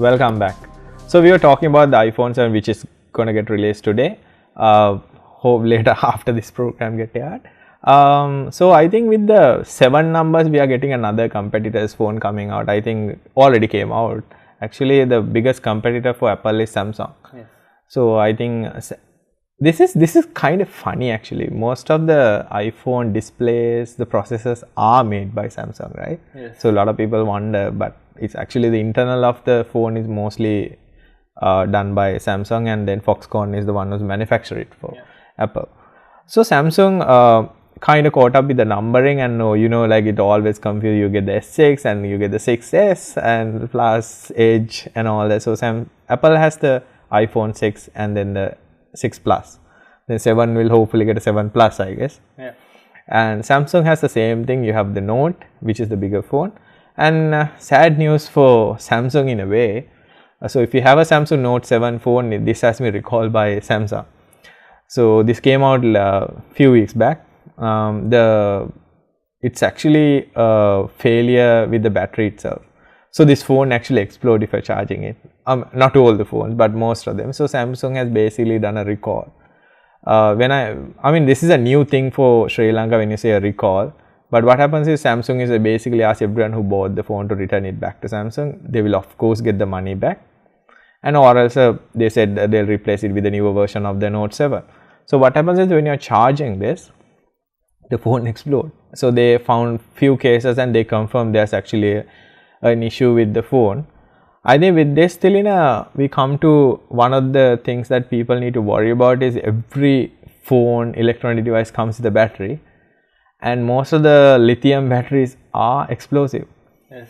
welcome back. So we were talking about the iPhone 7 which is going to get released today. Hope later after this program get aired. So I think with the 7 numbers we are getting another competitor's phone coming out. I think already came out. Actually the biggest competitor for Apple is Samsung. Yes. So I think this is kind of funny actually. Most of the iPhone displays, the processors are made by Samsung, right? Yes. So a lot of people wonder, but it's actually the internal of the phone is mostly done by Samsung, and then Foxconn is the one who's manufactured it for Apple. So Samsung kind of caught up with the numbering, and like it always confused. You get the S6 and you get the 6S and plus Edge and all that. So Apple has the iPhone 6 and then the 6 Plus. Then 7 will hopefully get a 7 Plus, I guess. Yeah. And Samsung has the same thing. You have the Note, which is the bigger phone. And sad news for Samsung in a way. So if you have a Samsung Note 7 phone, this has been recalled by Samsung. So this came out a few weeks back. It's actually a failure with the battery itself. So this phone actually explode if you're charging it. Not all the phones, but most of them. So Samsung has basically done a recall. I mean this is a new thing for Sri Lanka when you say a recall. But what happens is Samsung is basically ask everyone who bought the phone to return it back to Samsung. They will of course get the money back. And or else they said that they'll replace it with a newer version of the Note 7. So what happens is when you're charging this, the phone explodes. So they found few cases and they confirmed there's actually an issue with the phone. I think with this, Tilina, we come to one of the things that people need to worry about is every phone, electronic device comes with a battery, and most of the lithium batteries are explosive. Yes.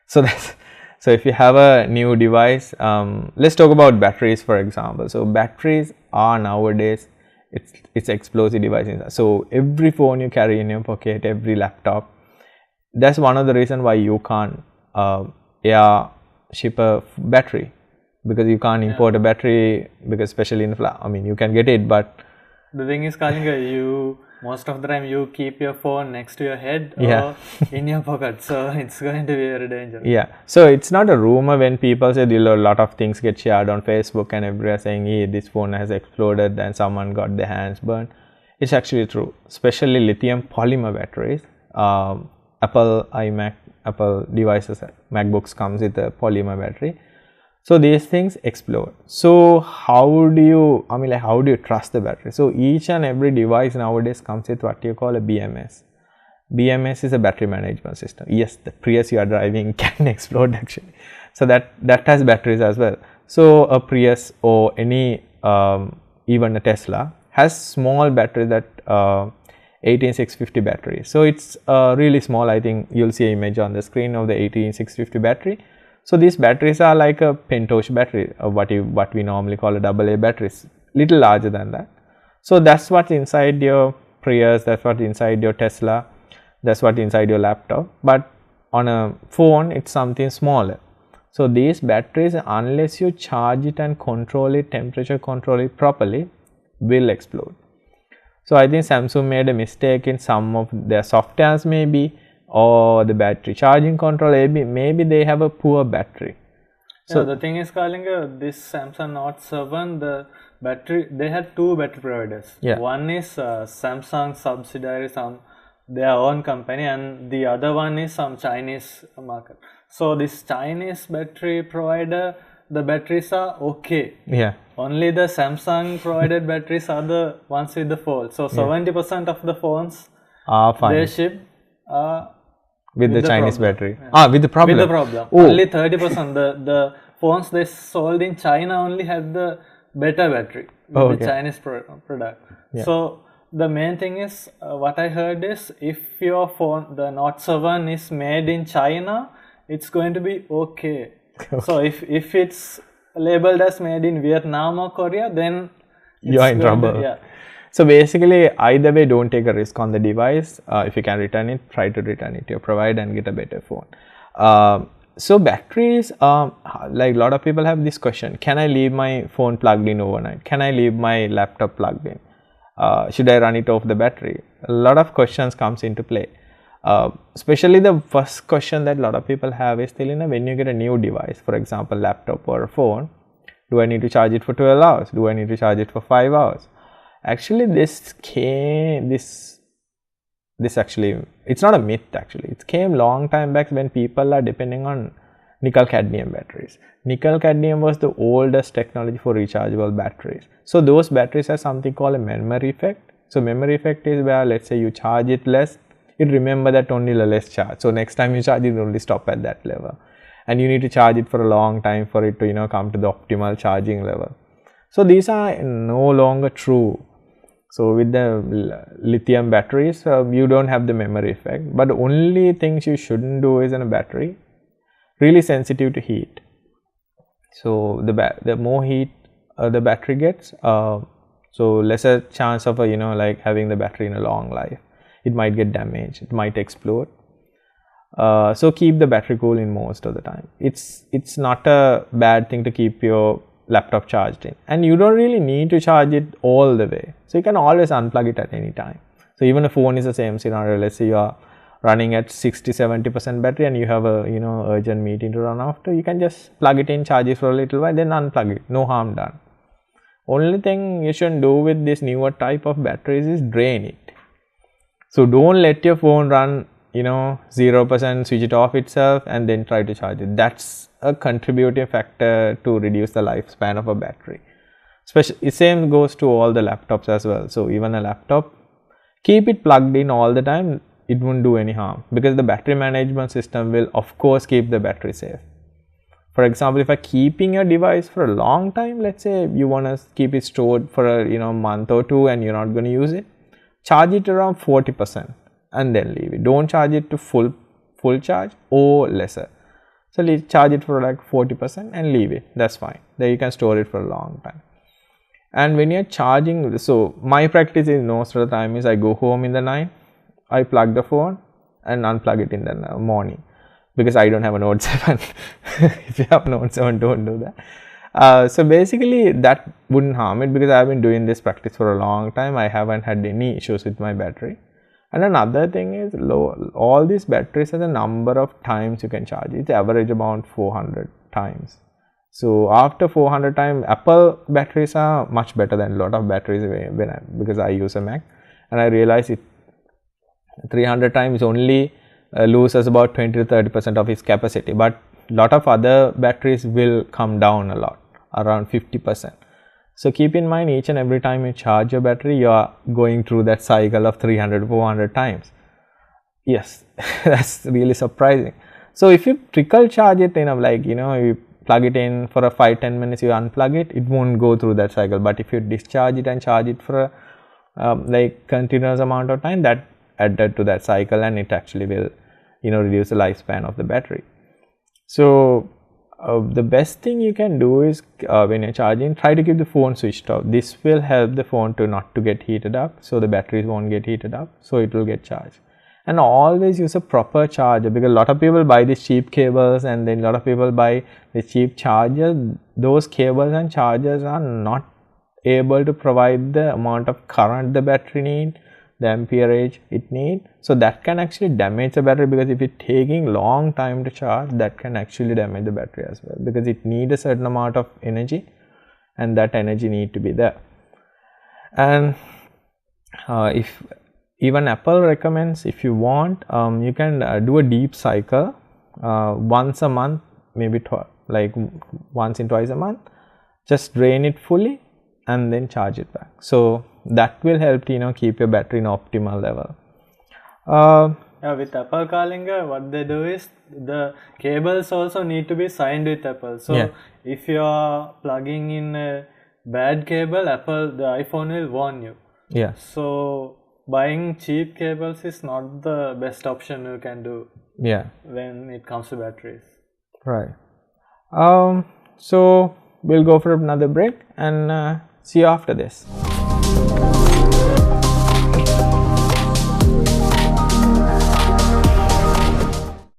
So if you have a new device, let's talk about batteries for example. So batteries are nowadays, it's explosive devices. So every phone you carry in your pocket, every laptop, that's one of the reasons why you can't air ship a battery, because you can't import a battery, because especially in you can get it, but the thing is, Kalinga, you most of the time you keep your phone next to your head or in your pocket, so it's going to be very dangerous. Yeah, so it's not a rumor when people say a lot of things get shared on Facebook and everyone saying, hey, this phone has exploded and someone got their hands burned. It's actually true, especially lithium polymer batteries. Apple iMac, Apple devices, MacBooks comes with a polymer battery. So these things explode. So how do you, how do you trust the battery? So each and every device nowadays comes with what you call a BMS. BMS is a battery management system. Yes, the Prius you are driving can explode actually. So that has batteries as well. So a Prius or any, even a Tesla has small battery that 18650 battery. So it's really small. I think you'll see an image on the screen of the 18650 battery. So these batteries are like a pentosh battery, what we normally call a AA batteries, little larger than that. So that's what's inside your Prius, that's what's inside your Tesla, that's what's inside your laptop. But on a phone, it's something smaller. So these batteries, unless you charge it and control it, temperature control it properly, will explode. So I think Samsung made a mistake in some of their softwares maybe, or the battery charging control, maybe they have a poor battery. So the thing is, Kalinga, this Samsung Note 7, the battery, they had 2 battery providers. Yeah. One is Samsung subsidiary, their own company, and the other one is some Chinese market. So this Chinese battery provider, the batteries are okay. Yeah. Only the Samsung provided batteries are the ones with the fault. So 70% of the phones are fine. They ship with the Chinese problem. battery. With the problem. With the problem. Oh. Only 30%. The phones they sold in China only had the better battery with the Chinese product. Yeah. So the main thing is, what I heard is, if your phone, the Note 7 is made in China, it's going to be okay. So if it's labeled as made in Vietnam or Korea, then you are in trouble. So basically, either way, don't take a risk on the device. If you can return it, try to return it to your provider and get a better phone. So batteries, like a lot of people have this question, can I leave my phone plugged in overnight? Can I leave my laptop plugged in? Should I run it off the battery? A lot of questions comes into play. Especially the first question that a lot of people have is still, when you get a new device, for example, laptop or a phone, do I need to charge it for 12 hours? Do I need to charge it for 5 hours? Actually, this actually, it's not a myth actually. It came long time back when people are depending on nickel cadmium batteries. Nickel cadmium was the oldest technology for rechargeable batteries. So those batteries have something called a memory effect. So memory effect is where, let's say you charge it less, it remember that only the less charge. So next time you charge it, only stop at that level. And you need to charge it for a long time for it to, come to the optimal charging level. So these are no longer true. So with the lithium batteries, you don't have the memory effect. But the only things you shouldn't do is in a battery, really sensitive to heat. So the more heat the battery gets, so lesser chance of like having the battery in a long life. It might get damaged, it might explode. So keep the battery cool in most of the time. It's not a bad thing to keep your laptop charged in, and you don't really need to charge it all the way. So you can always unplug it at any time. So even a phone is the same scenario. Let's say you are running at 60-70% battery and you have a urgent meeting to run after, you can just plug it in, charge it for a little while, then unplug it. No harm done. Only thing you shouldn't do with this newer type of batteries is drain it. So don't let your phone run 0%, switch it off itself and then try to charge it. That's a contributing factor to reduce the lifespan of a battery. Especially, same goes to all the laptops as well. So even a laptop, keep it plugged in all the time. It won't do any harm because the battery management system will of course keep the battery safe. For example, if you're keeping your device for a long time, let's say you want to keep it stored for a month or two and you're not going to use it, charge it around 40% and then leave it. Don't charge it to full charge or lesser. So charge it for like 40% and leave it. That's fine. Then you can store it for a long time. And when you're charging, so my practice is most of the time is I go home in the night, I plug the phone and unplug it in the morning because I don't have a Note 7. If you have Note 7, don't do that. So basically that wouldn't harm it because I've been doing this practice for a long time. I haven't had any issues with my battery. And another thing is all these batteries has a number of times you can charge. It's average about 400 times. So after 400 times, Apple batteries are much better than a lot of batteries because I use a Mac and I realize it 300 times only loses about 20 to 30% of its capacity, but a lot of other batteries will come down a lot, around 50%. So keep in mind, each and every time you charge your battery, you are going through that cycle of 300 400 times. Yes, that's really surprising. So if you trickle charge it, you plug it in for a 5-10 minutes, you unplug it, it won't go through that cycle. But if you discharge it and charge it for a continuous amount of time, that added to that cycle and it actually will reduce the lifespan of the battery. So the best thing you can do is when you're charging, try to keep the phone switched off. This will help the phone not to get heated up, so the batteries won't get heated up, so it will get charged. And always use a proper charger because a lot of people buy these cheap cables and then a lot of people buy the cheap chargers. Those cables and chargers are not able to provide the amount of current the battery needs, the amperage it needs. So that can actually damage the battery because if it's taking long time to charge, that can actually damage the battery as well because it needs a certain amount of energy and that energy need to be there. And if even Apple recommends, if you want, you can do a deep cycle once a month, maybe once and twice a month. Just drain it fully and then charge it back. So that will help keep your battery in optimal level. With Apple Kalinga, what they do is the cables also need to be signed with Apple. So if you are plugging in a bad cable, the iPhone will warn you. Yeah. So buying cheap cables is not the best option you can do. Yeah. When it comes to batteries. Right. So we'll go for another break and see you after this.